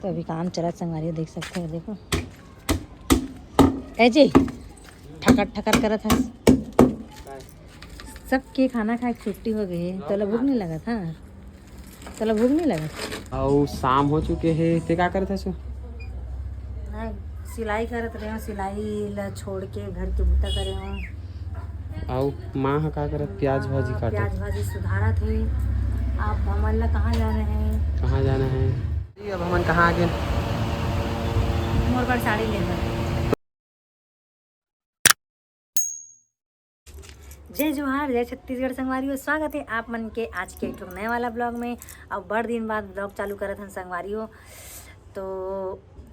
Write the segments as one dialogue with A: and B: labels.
A: तो अभी काम चला संगवारी देख सकते हो। देखो ऐजे ठकर ठकर करत है सबके खाना खाए छुट्टी हो गई है। तो भूख नहीं लगा था, तो भूख नहीं लगा।
B: और शाम हो चुके हैं ते का करत हसो?
A: सिलाई करत रहे हो, सिलाई ला छोड़ के घर के बुता करे हो।
B: और माँ हा का करत? प्याज भाजी काटे।
A: प्याज भाजी सुधारा थे। आप हमन ला कहाँ जाना है?
B: कहाँ जाना है? अब हमन कहाँ आ गए?
A: मोर पर साड़ी लेकर। जय जोहार, जय छत्तीसगढ़ संगवारी। स्वागत है आप मन के आज के एक नए वाला ब्लॉग में। अब बड़ दिन बाद ब्लॉग चालू करत हन संगवारी हो। तो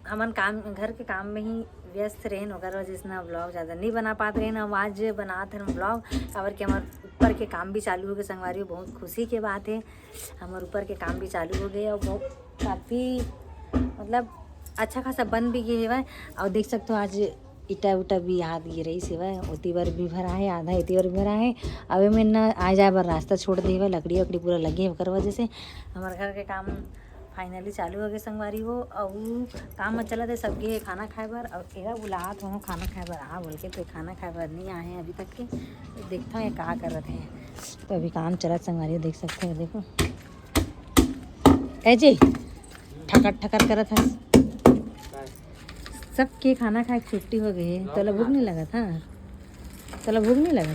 A: हमन काम घर के काम में ही व्यस्त रहें, ओकर वजह से ना ब्लॉग ज़्यादा नहीं बना पाते रहे। अब आज बनाते हैं ब्लॉग काबर के हमारे ऊपर के काम भी चालू हो गए संगवारी। बहुत खुशी के बात है, हमारे ऊपर के काम भी चालू हो गए और बहुत काफ़ी मतलब अच्छा खासा बन भी गए है। और देख सकते हो आज इटा उटा भी याद गिर रही सेवा ओती बार भी भरा है, आधा इती बार भी भरा है। अबे में ना आ जाए बार रास्ता छोड़ दे हुआ, लकड़ी वकड़ी पूरा लगे है ओकर वजह से हमारे घर के काम फाइनली चालू हो गए संगवारी हो। और काम में चला थे सबके खाना खाए बार। और एरा बुलात हो खाना खाए बार आ बोल के, तो खाना खाए बार नहीं आए हैं अभी तक के। तो देखता हूँ क्या कर रहे हैं। तो अभी काम चला संगवारी देख सकते हो। देखो ऐजे ठकर ठकर करत है सबके खाना खाए छुट्टी हो गई है। तो भूख नहीं लगा था, तो भूख नहीं लगा।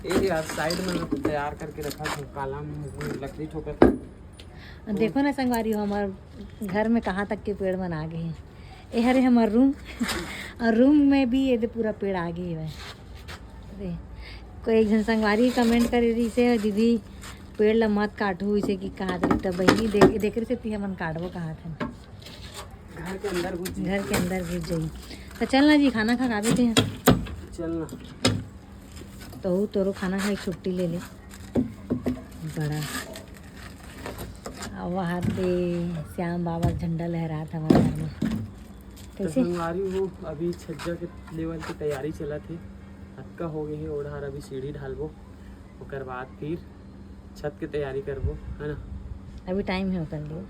B: ये यार साइड में तैयार करके रखा था, काला में लकड़ी ठोकर।
A: देखो ना संगवारी हो, हमारे घर में कहाँ तक के पेड़ बना गए हैं। ये हरे हमारा रूम और रूम में भी ये पूरा पेड़ आ गई है। कोई एक जन संगवारी कमेंट करे रही से, दीदी पेड़ ला मत काटू इसे कि कहा तब बहनी देख रही थी हमन काटबो कहा था। घर के अंदर घुस जाई। तो चलना जी खाना खा खाते थे
B: चलना।
A: तो तोरो खाना खा छुट्टी ले ले बड़ा। और वहाँ पे श्याम बाबा झंडा लहरा था हमारे घर में। कैसे
B: हो अभी छज्जा के लेवल की तैयारी चला थी। हक्का हो गई है ओढ़ार, अभी सीढ़ी ढालबो ओकर बाद फिर छत की तैयारी करबो, है ना।
A: अभी टाइम है कर लियो।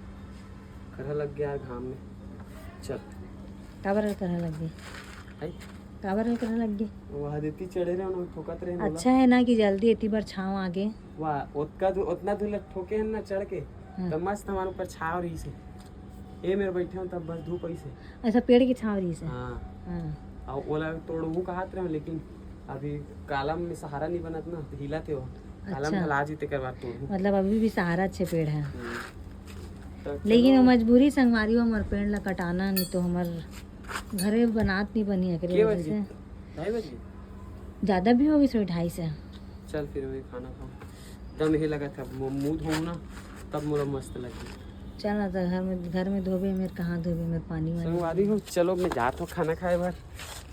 B: करह लग गया घाम में। चल
A: काबर करने लग गई, काबर करने लग गई।
B: वहाँ देती चढ़े रहे उन्होंने ठोकत रहे।
A: अच्छा है ना कि जल्दी इतनी बार छाँव आगे।
B: वाह उतना धूल ठोके ना चढ़ के तब मस्त हमारे ऊपर छाव रही से। ए मेरे बैठे हूँ तब बस धूप आई से।
A: अच्छा पेड़ की छाँव रही से।
B: हाँ और ओला तोड़ू कहात रहे, लेकिन अभी कालम में सहारा नहीं बनत ना, हिला थे वो कालम ढला जीते करवा तोड़ू।
A: मतलब अभी भी सहारा अच्छे पेड़ है। लेकिन मजबूरी संगवारी हो हमारे पेड़ ला कटाना, नहीं तो हमार घरे बनात नहीं बनी है। ज़्यादा भी होगी 2:30 से।
B: चल फिर मैं खाना खाऊं। तब नहीं लगा था मुँह धोऊं ना, तब मुझे मस्त लगी।
A: चल ना तो घर में धोबे मेरे, कहाँ धोबे मेरे पानी
B: संगवारी हो। चलो मैं जाता हूँ खाना खाए बार,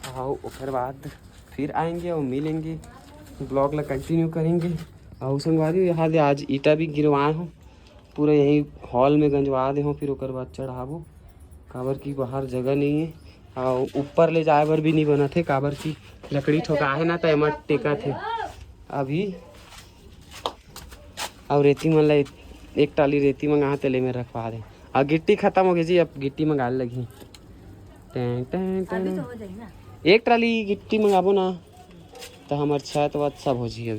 B: आओ उसके बाद फिर आएंगे और मिलेंगे, ब्लॉग ला कंटिन्यू करेंगे। और संगवारी यहाँ दे आज ईटा भी गिरवाए हूँ, पूरा यही हॉल में गंजवा दे हूँ, फिर उसके बाद चढ़ाबो काबर की बाहर जगह नहीं है। और ऊपर ले जाए बर भी नहीं बना थे काबर की लकड़ी ठोका है ना, तो एम टेका थे अभी। और रेती मन ला एक टाली रेती मंगा तेले में रखवा दे। और गिट्टी खत्म हो गई जी, अब गिट्टी मंगा लगी। एक ट्राली गिट्टी मंगाबो ना तो हमार छत वत सब हो जी।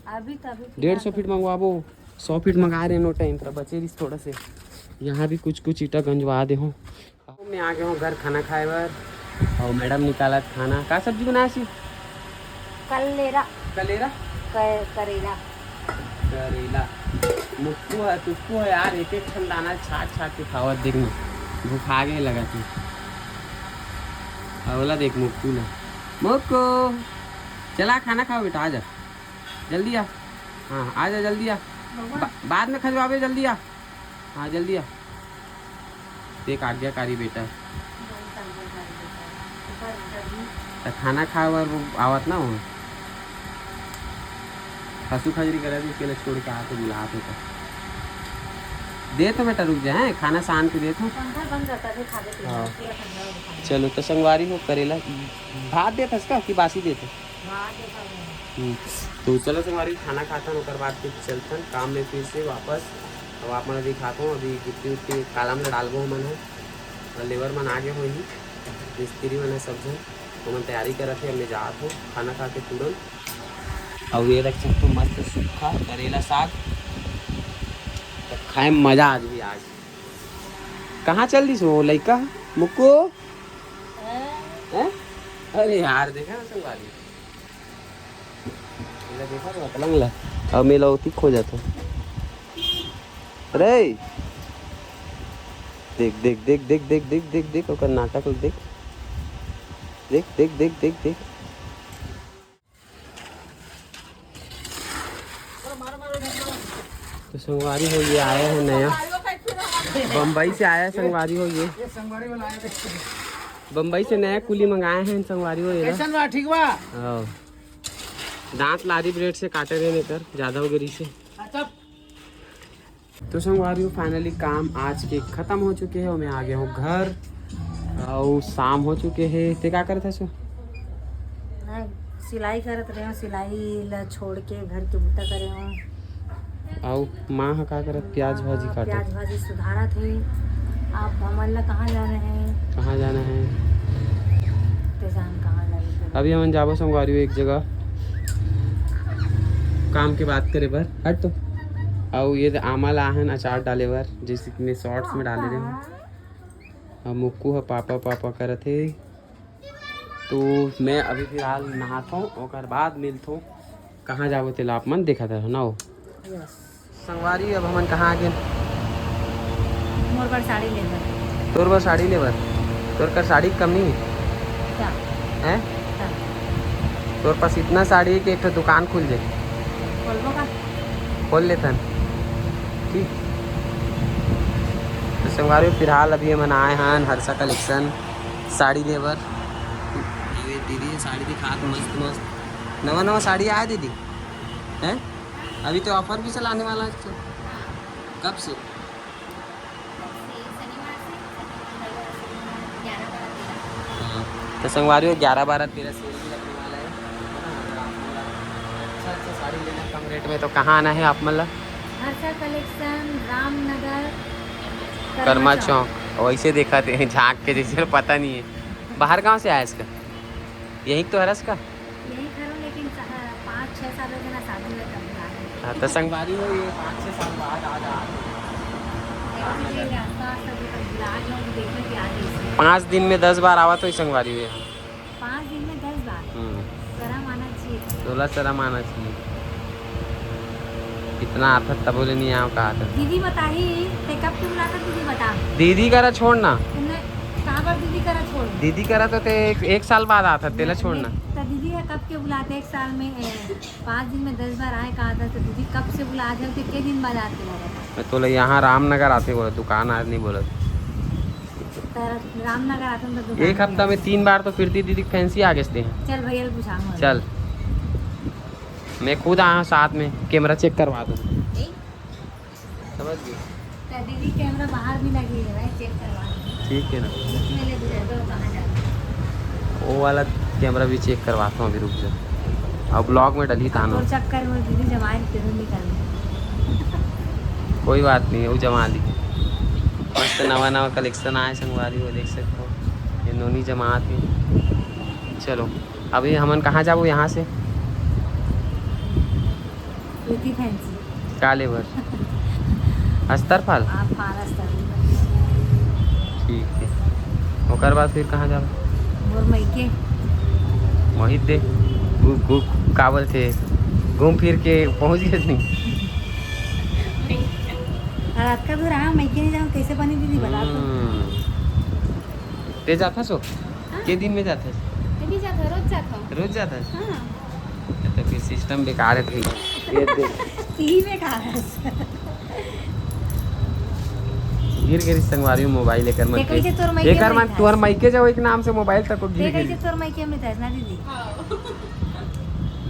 B: अभी 150 फीट मंगवाबो, 100 फीट मंगा रहे नो टाइम पर बचे रही थोड़ा से। यहाँ भी कुछ ईटा गंजवा दे हूँ। मैं आ गया हूँ घर खाना खाए बार। और मैडम निकाला खाना। का सब्जी बनाया सी?
A: कलेरा
B: करेला मुक्कू है तुक्कू है यार, एक ठन दाना छाट के खावत देख में भूखा गए लगा थी। अवला देख मुक्कू ना, मुक्कू चला खाना खाओ बेटा, आजा जल्दी आ। हाँ आजा जल्दी आ, बाद में खजवाबे जल्दी आ। हाँ जल्दी आ। देख आज्ञाकारी बेटा है। तो खाना खाओ और वो आवत ना हो हंसू खजरी करे तो उसके लिए छोड़ के आते बुलाते तो दे तो बेटा, रुक जाए खाना शान के दे तो। हाँ चलो तो संगवारी हो करेला भात देता इसका कि बासी देते। तो चलो संगवारी खाना खाता हूँ, बाद फिर चलते हैं काम में फिर से वापस। अब आप मैं दिखाता हूँ अभी गिट्टी उट्टी कालम में डालबो मन है और लेबर मन आगे हो ही मिस्त्री मन है सब जन तो मैं तैयारी कर रखे मैं जात हूँ खाना खा के तुरंत। और ये रख सकते हो मस्त सूखा करेला साग तो खाए मजा आज भी आज। कहाँ चल दी सो लड़का मुक्को है? अरे यार देखा ना संगवारी देखा तो पलंग ला अब मेला उती खो जाता। अरे देख देख देख देख देख देख देख देख ओकर नाटक देख देख देख देख देख देख। तो संगवारी हो ये आया है नया बम्बई से आया है संगवारी हो ये बम्बई से नया कुली मंगाए हैं संगवारी हो ये
C: ठीक बा
B: दांत लारी ब्रेड से काटे रहे लेकर ज्यादा वगैरह से। तो संगवारी हो फाइनली काम आज के खत्म हो चुके हैं और मैं आ गया हूँ घर और शाम हो चुके हैं। ते क्या करता सो
A: सिलाई करत रहे हो सिलाई ला छोड़ के घर के बूता करे हो
B: और माँ हा का करत प्याज भाजी काटे
A: प्याज भाजी सुधारा थे। आप हमन ला कहाँ जाना है
B: कहाँ जाना है
A: ते जान कहाँ जाए
B: अभी हम जाबो संगवारी हो एक जगह काम के बात करे बर हट तो और ये आमल आहन अचार डाले बर जैसे कि मैं शॉर्ट्स में डाले रहे हूँ और मुक्कू है पापा पापा करत है। तो मैं अभी फिलहाल नहाता हूँ और बाद मिलता हूँ कहाँ जाबो तेला आप मन देखा था ना हो संगवारी अब हमन कहाँ आ गए
A: मोर पर साड़ी ले बर
B: तोर बर साड़ी ले बर तोर कर साड़ी कम नहीं
A: क्या
B: है
A: क्या?
B: तोर पास इतना साड़ी है कि एक दुकान खुल जाए
A: बोलबो का
B: खोल लेतन ठीक। तो संगवारी फिलहाल अभी हम आए हैं हर्षा कलेक्शन साड़ी लेबर दीदी साड़ी दिखा मस्त मस्त नवा नवा साड़ी आया दीदी हैं अभी तो ऑफर भी चलाने वाला है तो कब से तो संगवारी 11-12-13 सेल भी लगने वाला है। अच्छा साड़ी लेना कम रेट में तो कहाँ आना है आप मतलब
A: हर्षा कलेक्शन रामनगर
B: कर्मा चौक वैसे देखा थे झाँक के जैसे पता नहीं है बाहर गांव से आया इसका यही तो है इसका
A: यही करो लेकिन 5-6 साल हो गए ना शादी में कम
B: हाँ तो संगवारी हो ये 5-6 साल बाद आ जा 5 दिन में 10 बार आवा तो ही संगवारी हुई
A: 5 दिन में 10 बार शर्म आना चाहिए
B: 16 शर्म आना चाहिए इतना आता तब बोले नहीं आओ कहा था
A: दीदी बताही ते कब तू बुलाता दीदी बता
B: दीदी करा छोड़ना
A: तुमने कहाँ पर दीदी करा छोड़
B: दीदी करा तो एक साल बाद आता तेला छोड़ना
A: तो दीदी है कब के बुलाते 1 साल में 5 दिन में 10 बार आए कहा था तो दीदी कब से बुला जाओ कितने दिन बाद आते लगा
B: मैं तो यहाँ रामनगर आते बोला दुकान आज नहीं बोला
A: रामनगर आते हैं तो
B: एक हफ्ता में 3 बार तो फिरती दीदी फैंसी आ गए हैं।
A: चल भैया पूछाऊंगा
B: चल मैं खुद आया साथ में कैमरा चेक करवा दूँ समझ गई
A: तो दीदी कैमरा बाहर भी लगी है चेक करवा
B: ठीक है ना
A: उसमें ले दो कहाँ जाना
B: वो वाला कैमरा भी चेक करवाता हूँ अभी रुक जा अब ब्लॉग में डली था ना
A: और चक्कर में दीदी जमाए फिर निकल
B: कोई बात नहीं है वो जमा ली मस्त नवा नवा कलेक्शन आए संगवारी वो देख सकते हो ये नोनी जमात में। चलो अभी हमन कहाँ जाबो यहाँ से
A: प्रीति फैंसी
B: काले भर अस्तर फल
A: आप फारस
B: ठीक है ओकर बाद फिर कहाँ जाबो
A: मोर मईके
B: वही दे काबल थे घूम फिर के पहुँच गए नहीं
A: रात का दूर आया मईके नहीं जाऊँ कैसे बनी दीदी बता
B: ते जाता सो के दिन में जाता
A: भी जाता
B: रोज जाता
A: हाँ
B: तो फिर सिस्टम बेकार है
A: यही में कहा
B: गिर गिर संगवारी मोबाइल लेकर मत
A: कैसे तोर मईके
B: लेकर
A: में
B: मत
A: था?
B: तुहर माइके जाओ एक नाम से मोबाइल तक को
A: ते
B: गिर
A: कैसे
B: गिर
A: तोर मईके में था ना दीदी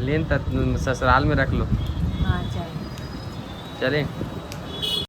B: लेन तक ससुराल में रख लो
A: हाँ चल
B: चले